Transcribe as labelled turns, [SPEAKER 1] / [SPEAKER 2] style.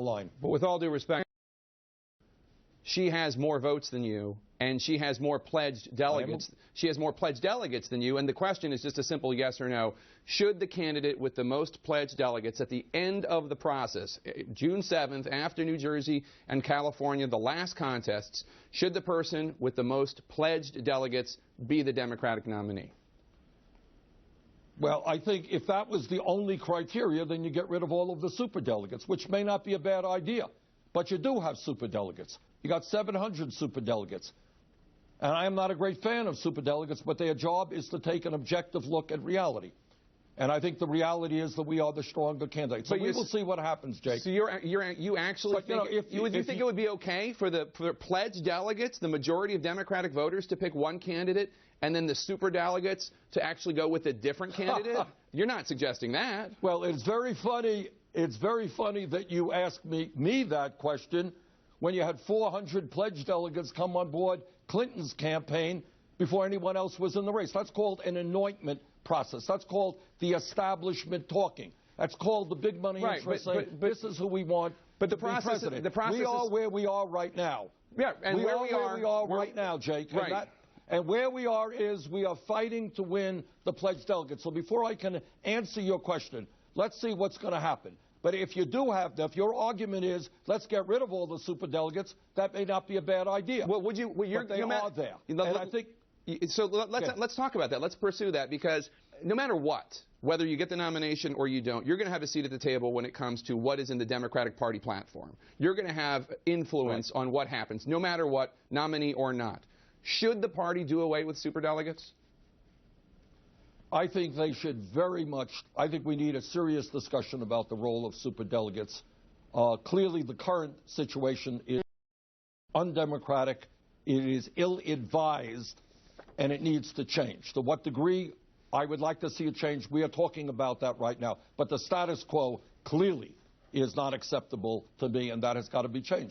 [SPEAKER 1] line.
[SPEAKER 2] But with all due respect, she has more votes than you, and she has more pledged delegates. She has more pledged delegates than you, and the question is just a simple yes or no. Should the candidate with the most pledged delegates at the end of the process, June 7th, after New Jersey and California, the last contests, should the person with the most pledged delegates be the Democratic nominee?
[SPEAKER 1] Well, I think if that was the only criteria, then you get rid of all of the superdelegates, which may not be a bad idea. But you do have superdelegates. You got 700 superdelegates. And I am not a great fan of superdelegates, but their job is to take an objective look at reality. And I think the reality is that we are the stronger candidate. So we will see what happens, Jake.
[SPEAKER 2] So you actually think, you think it would be okay for for pledged delegates, the majority of Democratic voters, to pick one candidate, and then the superdelegates to actually go with a different candidate? You're not suggesting that.
[SPEAKER 1] Well, it's very funny. It's very funny that you asked me that question when you had 400 pledged delegates come on board Clinton's campaign before anyone else was in the race. That's called an anointment process. That's called the establishment talking. That's called the big money interests saying, this is who we want to be president. We are where we are right now.
[SPEAKER 2] Yeah, and
[SPEAKER 1] where we are right now, Jake.
[SPEAKER 2] Right.
[SPEAKER 1] And where we are is we are fighting to win the pledged delegates. So before I can answer your question, let's see what's going to happen. But if you do have that, if your argument is let's get rid of all the superdelegates, that may not be a bad idea.
[SPEAKER 2] Well, would you? Well,
[SPEAKER 1] but they are there. And I think.
[SPEAKER 2] So let's talk about that. Let's pursue that, because no matter what, whether you get the nomination or you don't, you're going to have a seat at the table when it comes to what is in the Democratic Party platform. You're going to have influence on what happens, no matter what, nominee or not. Should the party do away with superdelegates?
[SPEAKER 1] I think they should very much. I think we need a serious discussion about the role of superdelegates. Clearly, the current situation is undemocratic. It is ill-advised, and it needs to change. To what degree, I would like to see a change. We are talking about that right now. But the status quo clearly is not acceptable to me, and that has got to be changed.